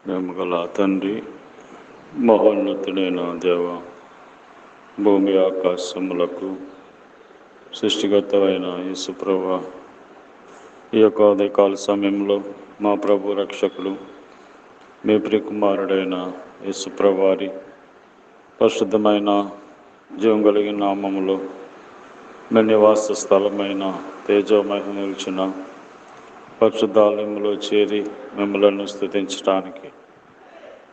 ప్రేమగల తండ్రి, మహోన్నతుడైన దేవ, భూమి ఆకాశములకు సృష్టికర్తవైన యేసుప్రభువా, ఈ యొక్క ఉదయకాల సమయంలో మా ప్రభు రక్షకుడు మీ ప్రియకుమారుడైన యేసుప్రభు వారి పరిశుద్ధమైన జీవం కలిగిన నామములో మీ నివాస స్థలమైన తేజోమయ నిలిచిన పరిశుద్ధాలయంలో చేరి మిమ్మలను స్తుతించడానికి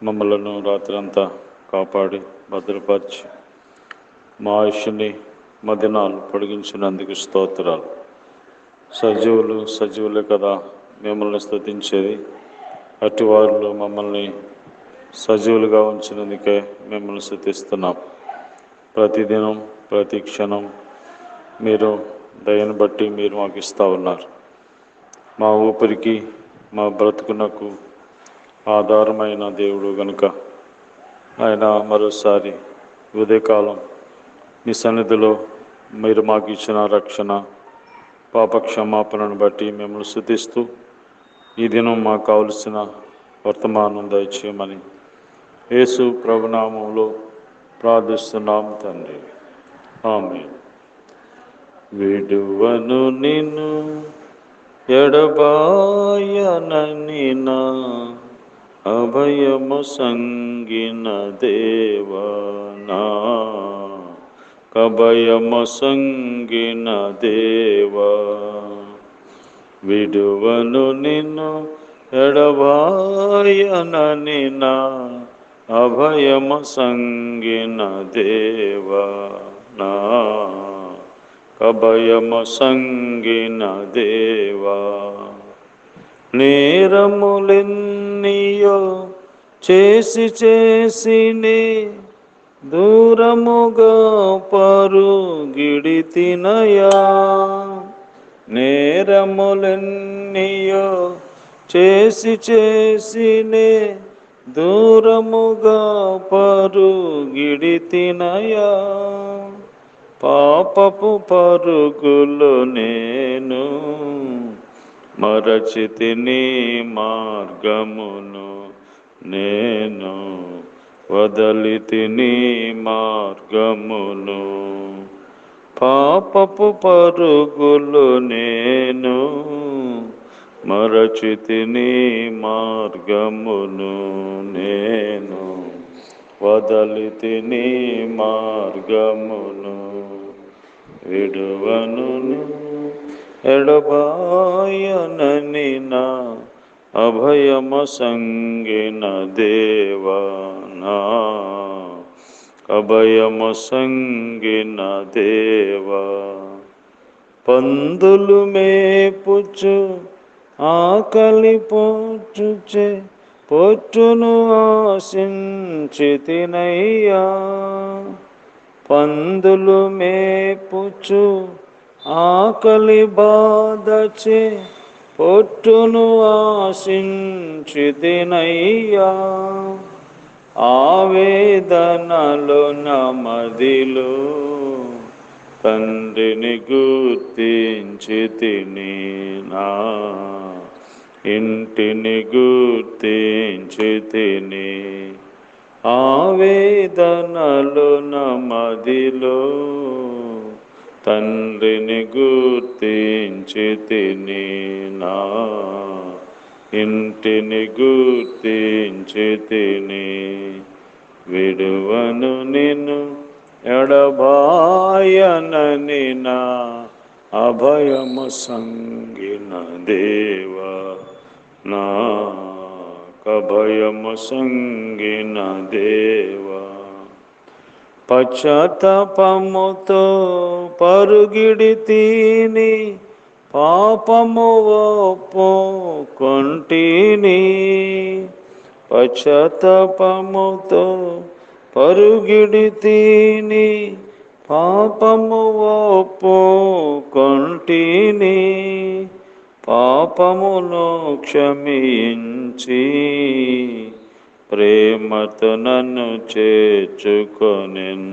మమ్మలను రాత్రంతా కాపాడి భద్రపరిచి మా ఆయుష్ని మా దినాలు పొడిగించినందుకు స్తోత్రాలు. సజీవులే కదా మిమ్మల్ని స్తుతించేది. అట్టి వారిలో మమ్మల్ని సజీవులుగా ఉంచినందుకే మిమ్మల్ని స్తుతిస్తున్నాం. ప్రతిదినం ప్రతి క్షణం మీరు దయను బట్టి మీరు మాకు ఇస్తూ ఉన్నారు. మా ఊపిరికి మా బ్రతుకునకు ఆధారమైన దేవుడు గనుక ఆయన మరోసారి ఉదయకాలం మీ సన్నిధిలో మీరు మాకు ఇచ్చిన రక్షణ పాప క్షమాపణను బట్టి మిమ్మల్ని స్తుతిస్తూ ఈ దినం మాకు కావలసిన వర్తమానం దయచేయమని యేసు ప్రభునామంలో ప్రార్థిస్తున్నాం తండ్రి, ఆమేన్. విడువను నిన్ను ఎడబాయనని నా అభయము సంగిన దేవనా, కభయము సంగిన దేవా. విడువను నిన్ను ఎడబాయనని నా అభయము సంగిన దేవనా, కభయము సంగిన దేవా. నేరములెన్నియో చేసినే దూరముగా పరుగిడితినయా. నేరములెన్నియో చేసినే దూరముగా పరుగిడితినయా. పాపపు పరుగులు నేను మరచితిని మార్గమును, నేను వదలితిని మార్గమును. పాపపు పరుగులు నేను మరచితిని మార్గమును, నేను వదలితిని మార్గమును. విడువను ఎడబాయనని నా అభయము సంగిన దేవనా, అభయము సంగిన దేవా. పందులు మేపుచు ఆకలి పోచుచే పొట్టును ఆశించితినయ్యా. పందులు మేపుచు ఆకలి బాధచే పొట్టును ఆశించితినయ్యా. ఆవేదనలో నమదిలో తండ్రిని గుర్తించితిని, నా ఇంటిని గుర్తించితిని. ఆవేదనలో నమదిలో తండ్రిని గుర్తించితిని, నా ఇంటిని గుర్తించితిని. విడువను నిన్ను ఎడబాయనని నా అభయము సంగిన దేవా, నా కభయము సంగిన దేవా. పశ్చాత్తాపముతో పరుగిడితిని, పాపము ఒప్పుకొంటిని. పశ్చాత్తాపముతో పరుగిడితిని, పాపము ఒప్పుకొంటిని. పాపమును క్షమించి ప్రేమతో నన్ను చేర్చుకొనెన్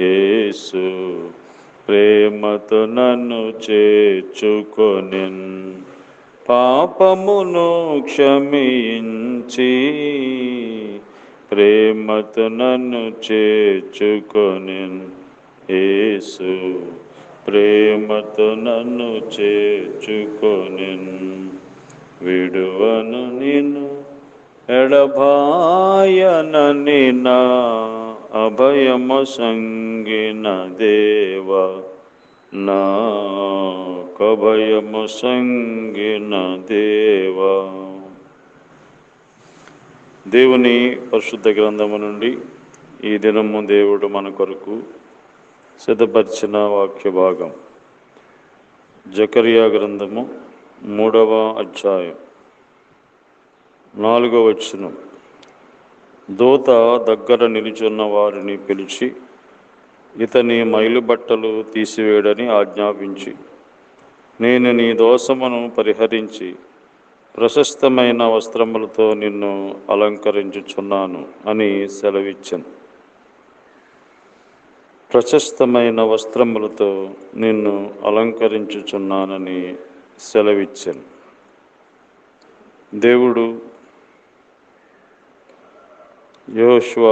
యేసు, ప్రేమతో నన్ను చేర్చుకొనెన్. పాపమును క్షమించి ప్రేమతో నన్ను చేర్చుకొనెన్ యేసు, ప్రేమతో నన్ను చేర్చుకొనెన్. విడువను నిన్ను ఎడబాయనని నా అభయము సంగిన దేవా, నాకభయము సంగిన దేవా. దేవుని పరిశుద్ధ గ్రంథము నుండి ఈ దినము దేవుడు మన కొరకు సిద్ధపరిచిన వాక్య భాగం జకరియా గ్రంథము 3వ అధ్యాయం 4వ వచనం. దూత దగ్గర నిలుచున్న వారిని పిలిచి ఇతని మైలుబట్టలు తీసివేయడని ఆజ్ఞాపించి, నేను నీ దోషమును పరిహరించి ప్రశస్తమైన వస్త్రములతో నిన్ను అలంకరించుచున్నాను అని సెలవిచ్చాను. ప్రశస్తమైన వస్త్రములతో నిన్ను అలంకరించుచున్నానని సెలవిచ్చాను. దేవుడు యెహోషువ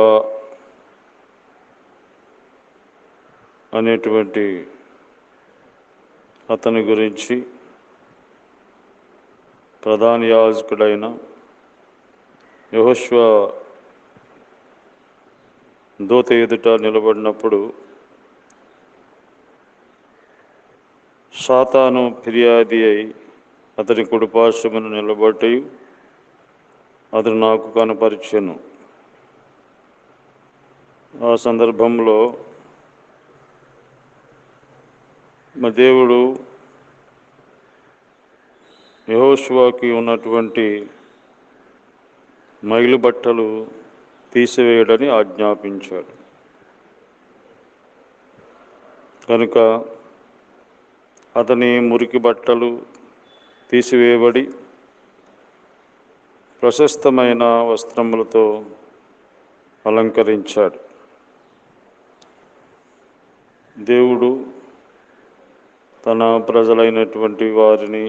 అనేటువంటి అతని గురించి ప్రధాన యాజకుడైన యెహోషువ దూత ఎదుట నిలబడినప్పుడు సాతాను ఫిర్యాది అయి అతని కుడిపార్శ్వమున నిలబడి అతను నాకు కనపరిచెను. ఆ సందర్భంలో మా దేవుడు యెహోషువకి ఉన్నటువంటి మైలు బట్టలు తీసివేయడని ఆజ్ఞాపించాడు. కనుక అతని మురికి బట్టలు తీసివేయబడి ప్రశస్తమైన వస్త్రములతో అలంకరించాడు. దేవుడు తన ప్రజలైనటువంటి వారిని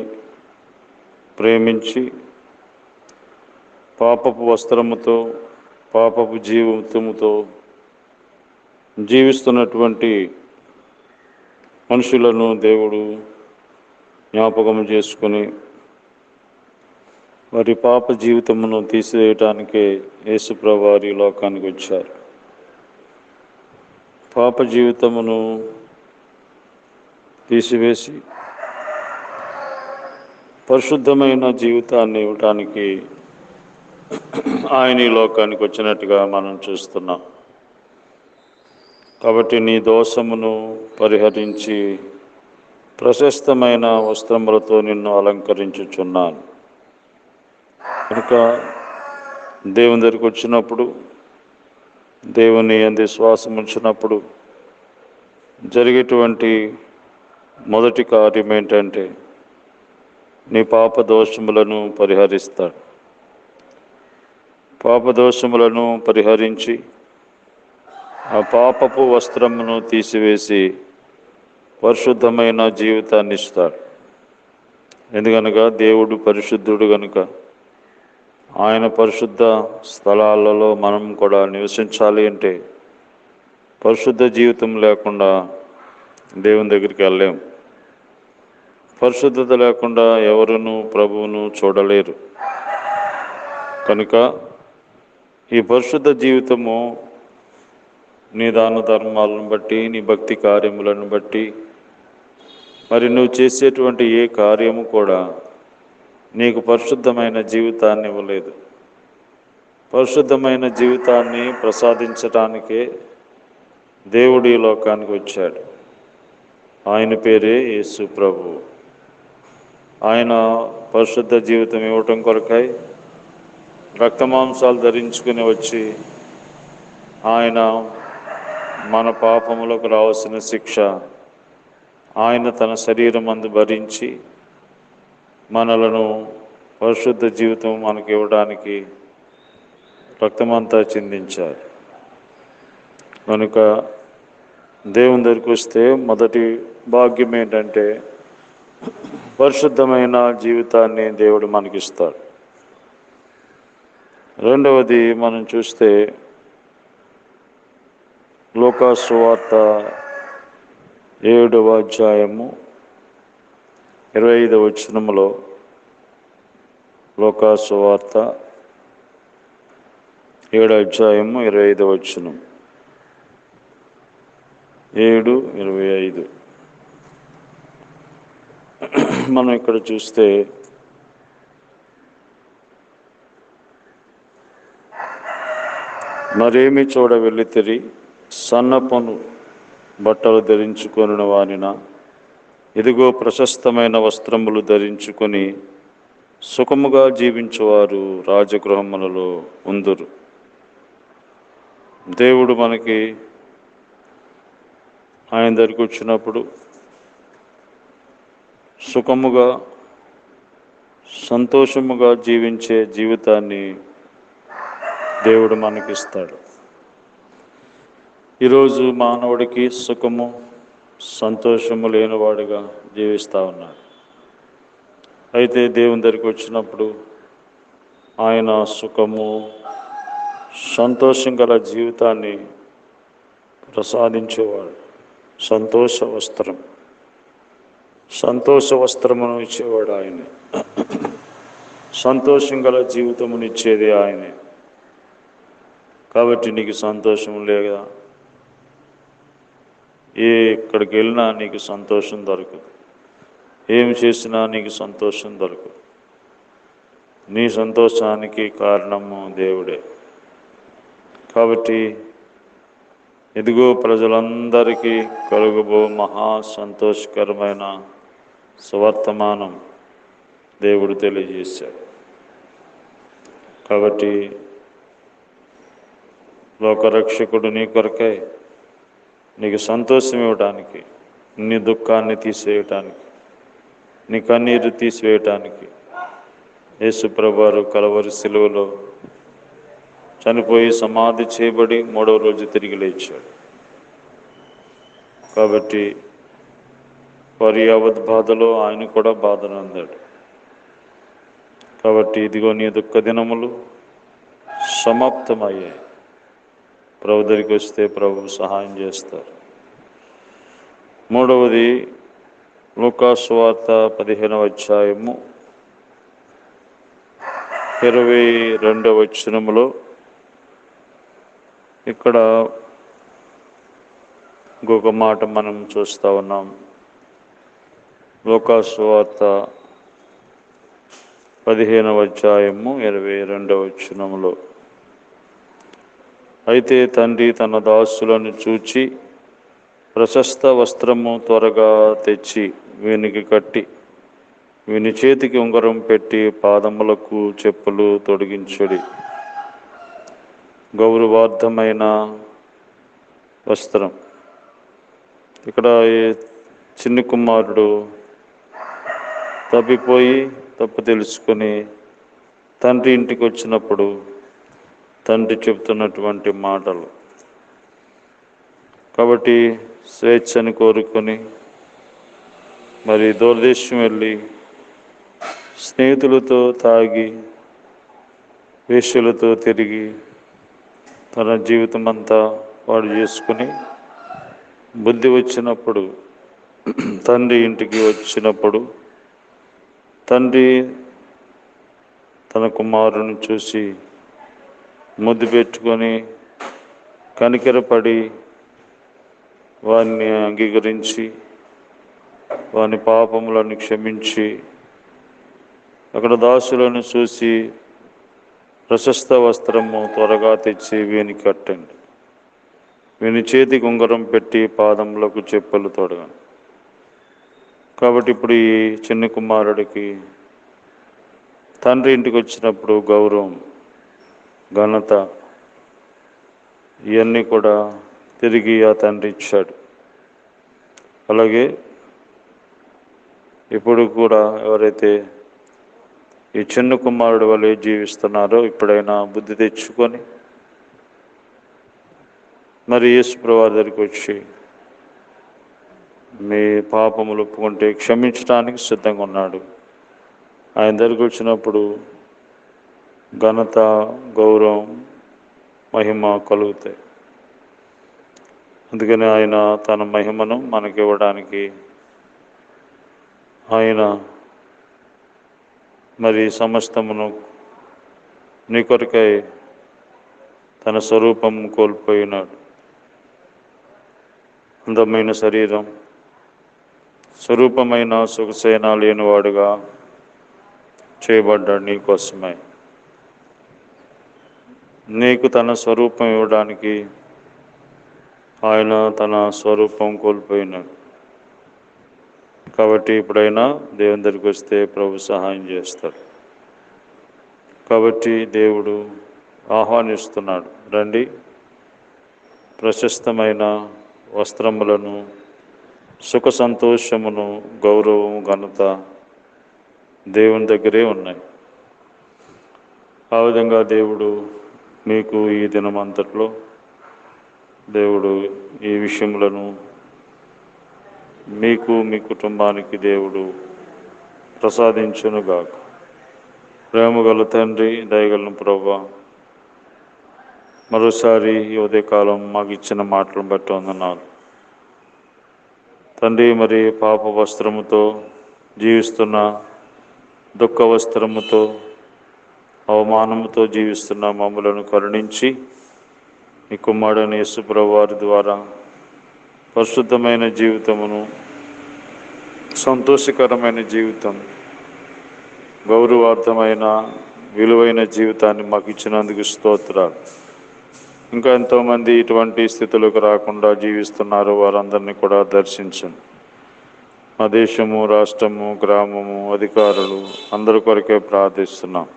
ప్రేమించి పాపపు వస్త్రముతో పాపపు జీవితముతో జీవిస్తున్నటువంటి మనుషులను దేవుడు జ్ఞాపకం చేసుకుని వారి పాప జీవితమును తీసివేయటానికే యేసుప్రభువు వారి లోకానికి వచ్చారు. పాప జీవితమును తీసివేసి పరిశుద్ధమైన జీవితాన్ని ఇవ్వటానికి ఆయన ఈ లోకానికి వచ్చినట్టుగా మనం చూస్తున్నాం. కాబట్టి నీ దోషమును పరిహరించి ప్రశస్తమైన వస్త్రములతో నిన్ను అలంకరించుచున్నాను. కనుక దేవుని దగ్గరికి వచ్చినప్పుడు, దేవుని యందు విశ్వాసం ఉంచినప్పుడు జరిగేటువంటి మొదటి కార్యం ఏంటంటే నీ పాప దోషములను పరిహరిస్తాడు. పాప దోషములను పరిహరించి ఆ పాపపు వస్త్రమును తీసివేసి పరిశుద్ధమైన జీవితాన్ని ఇస్తాడు. ఎందుకనగా దేవుడు పరిశుద్ధుడు కనుక ఆయన పరిశుద్ధ స్థలాలలో మనం కూడా నివసించాలి అంటే పరిశుద్ధ జీవితం లేకుండా దేవుని దగ్గరికి వెళ్ళలేము. పరిశుద్ధత లేకుండా ఎవరును ప్రభువును చూడలేరు. కనుక ఈ పరిశుద్ధ జీవితము నీ దాన ధర్మాలను బట్టి, నీ భక్తి కార్యములను బట్టి, మరి నువ్వు చేసేటువంటి ఏ కార్యము కూడా నీకు పరిశుద్ధమైన జీవితాన్ని ఇవ్వలేదు. పరిశుద్ధమైన జీవితాన్ని ప్రసాదించటానికే దేవుడు ఈ లోకానికి వచ్చాడు. ఆయన పేరే యేసు ప్రభువు. ఆయన పరిశుద్ధ జీవితం ఇవ్వటం కొరకై రక్తమాంసాలు ధరించుకుని వచ్చి ఆయన మన పాపములకు రావాల్సిన శిక్ష ఆయన తన శరీరం అందు భరించి మనలను పరిశుద్ధ జీవితం మనకి ఇవ్వడానికి రక్తమంతా చిందించారు. కనుక దేవుని దగ్గరికి వస్తే మొదటి భాగ్యం ఏంటంటే పరిశుద్ధమైన జీవితాన్ని దేవుడు మనకిస్తాడు. రెండవది మనం చూస్తే లూకా సువార్త 7వ అధ్యాయము 25వ వచనములో, లూకా సువార్త 7వ అధ్యాయము 25వ వచనం, 7:25. మనం ఇక్కడ చూస్తే మరేమి చూడ వెళ్ళితిరి, సన్నపను బట్టలు ధరించుకొనిన వానిన, ఇదిగో ప్రశస్తమైన వస్త్రములు ధరించుకొని సుఖముగా జీవించువారు రాజగృహములలో ఉందురు. దేవుడు మనకి ఆయన దగ్గరికి వచ్చినప్పుడు సుఖముగా సంతోషముగా జీవించే జీవితాన్ని దేవుడు మనకిస్తాడు. ఈరోజు మానవుడికి సుఖము సంతోషము లేనివాడుగా జీవిస్తూ ఉన్నాడు. అయితే దేవుని దగ్గరికి వచ్చినప్పుడు ఆయన సుఖము సంతోషం గల జీవితాన్ని ప్రసాదించేవాడు. సంతోష వస్త్రమును ఇచ్చేవాడు ఆయనే. సంతోషం గల జీవితమునిచ్చేది ఆయనే. కాబట్టి నీకు సంతోషం లేదా, ఎక్కడికి వెళ్ళినా నీకు సంతోషం దొరకదు, ఏం చేసినా నీకు సంతోషం దొరకదు. నీ సంతోషానికి కారణము దేవుడే. కాబట్టి ఇదిగో ప్రజలందరికీ కలుగుబో మహా సంతోషకరమైన సువర్తమానం దేవుడు తెలియజేశాడు. కాబట్టి లోకరక్షకుడు నీ కొరకై నీకు సంతోషం ఇవ్వటానికి, నీ దుఃఖాన్ని తీసివేయటానికి, నీ కన్నీరు తీసివేయటానికి యేసుప్రభువారు కలవరి శిలువలో చనిపోయి సమాధి చేయబడి 3వ రోజు తిరిగి లేచాడు. కాబట్టి వారి యావత్ బాధలో ఆయన కూడా బాధను అందాడు. కాబట్టి ఇదిగో నీ దుఃఖ దినములు సమాప్తమయ్యాయి. ప్రభు దగ్గరికి వస్తే ప్రభు సహాయం చేస్తారు. మూడవది లూకా సువార్త 15వ అధ్యాయము 22వ వచనములో ఇక్కడ ఇంకొక మాట మనం చూస్తూ ఉన్నాం. లూకా సువార్త 15వ అధ్యాయము 22వ వచనములో, అయితే తండ్రి తన దాసులను చూచి ప్రశస్త వస్త్రము త్వరగా తెచ్చి వీనికి కట్టి, వీని చేతికి ఉంగరం పెట్టి పాదములకు చెప్పులు తొడిగించుడి. గౌరవార్థమైన వస్త్రం. ఇక్కడ చిన్ని కుమారుడు తప్పిపోయి తప్పు తెలుసుకొని తండ్రి ఇంటికి వచ్చినప్పుడు తండ్రి చెప్తున్నటువంటి మాటలు. కాబట్టి స్వేచ్ఛని కోరుకొని మరి దూరదేశం వెళ్ళి స్నేహితులతో తాగి వేశ్యలతో తిరిగి తన జీవితం అంతా వాడు చేసుకుని బుద్ధి వచ్చినప్పుడు తండ్రి ఇంటికి వచ్చినప్పుడు తండ్రి తన కుమారుని చూసి ముద్దు పెట్టుకొని కనికరపడి వారిని అంగీకరించి వాని పాపములను క్షమించి అక్కడ దాసులను చూసి ప్రశస్త వస్త్రము త్వరగా తెచ్చి వీనికి కట్టండి, వీని చేతికి ఉంగరం పెట్టి పాదములకు చెప్పులు తొడగండి. కాబట్టి ఇప్పుడు ఈ చిన్న కుమారుడికి తండ్రి ఇంటికి వచ్చినప్పుడు గౌరవం, ఘనత ఇవన్నీ కూడా తిరిగి ఆ తండ్రి ఇచ్చాడు. అలాగే ఇప్పుడు కూడా ఎవరైతే ఈ చిన్న కుమారుడు వలె జీవిస్తున్నారో ఇప్పుడైనా బుద్ధి తెచ్చుకొని మరి యేసు ప్రభువు దగ్గరికి వచ్చి మీ పాపములు ఒప్పుకుంటే క్షమించడానికి సిద్ధంగా ఉన్నాడు. ఆయన దగ్గరికి వచ్చినప్పుడు ఘనత, గౌరవం, మహిమ కలుగుతాయి. అందుకని ఆయన తన మహిమను మనకివ్వడానికి ఆయన మరి సమస్తమును నీ కొరకై తన స్వరూపం కోల్పోయినాడు. అందమైన శరీరం, స్వరూపమైన సొగసైన లేనివాడుగా చేయబడ్డాడు నీ కోసమే. నీకు తన స్వరూపం ఇవ్వడానికి ఆయన తన స్వరూపం కోల్పోయినాడు. కాబట్టి ఇప్పుడైనా దేవుని దగ్గరికి వస్తే ప్రభు సహాయం చేస్తాడు. కాబట్టి దేవుడు ఆహ్వానిస్తున్నాడు, రండి, ప్రశస్తమైన వస్త్రములను, సుఖ సంతోషమును, గౌరవము, ఘనత దేవుని దగ్గరే ఉన్నాయి. ఆ విధంగా దేవుడు మీకు ఈ దినమంతట్లో దేవుడు ఈ విషయములను మీకు, మీ కుటుంబానికి దేవుడు ప్రసాదించునుగాక. ప్రేమగల తండ్రి, దయగల ప్రభువా, మరోసారి ఈ ఉదయకాలం మాకు ఇచ్చిన మాటలను బట్టి వందనాలు తండ్రి. మరి పాప వస్త్రముతో జీవిస్తున్న, దుఃఖ వస్త్రముతో, అవమానముతో జీవిస్తున్న మమ్మలను కరుణించి నీ కుమారుడైన యేసు ప్రభువు వారి ద్వారా పరిశుద్ధమైన జీవితమును, సంతోషకరమైన జీవితం, గౌరవార్థమైన విలువైన జీవితాన్ని మాకు ఇచ్చినందుకు స్తోత్రాలు. ఇంకా ఎంతోమంది ఇటువంటి స్థితులకు రాకుండా జీవిస్తున్నారు, వారందరినీ కూడా దర్శించండి. మా దేశము, రాష్ట్రము, గ్రామము, అధికారులు అందరి కొరకే ప్రార్థిస్తున్నాం.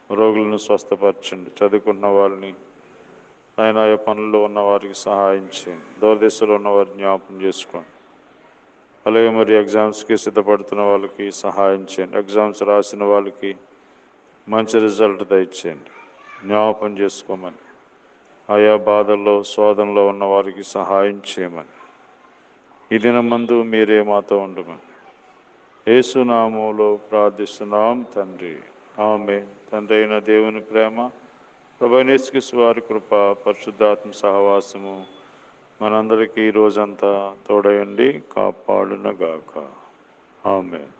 రోగులను స్వస్థపరచండి, చదువుకున్న వాళ్ళని, ఆయన పనుల్లో ఉన్న వారికి సహాయం చేయండి, దూరదేశంలో ఉన్న వారిని జ్ఞాపకం చేసుకోండి. అలాగే మరి ఎగ్జామ్స్కి సిద్ధపడుతున్న వాళ్ళకి సహాయం చేయండి, ఎగ్జామ్స్ రాసిన వాళ్ళకి మంచి రిజల్ట్ దయచేయండి, జ్ఞాపకం చేసుకోమని. ఆయా బాధల్లో, శోధనలో ఉన్న వారికి సహాయం చేయమని. ఈ దినమందు మీరే మాతో ఉండమని యేసు నామములో ప్రార్థిస్తున్నాం తండ్రి, ఆమేన్. తండ్రి అయిన దేవుని ప్రేమ, ప్రభువైన యేసుక్రీస్తు వారి కృప, పరిశుద్ధాత్మ సహవాసము మనందరికీ ఈ రోజంతా తోడయండి కాపాడునగాక. ఆమేన్.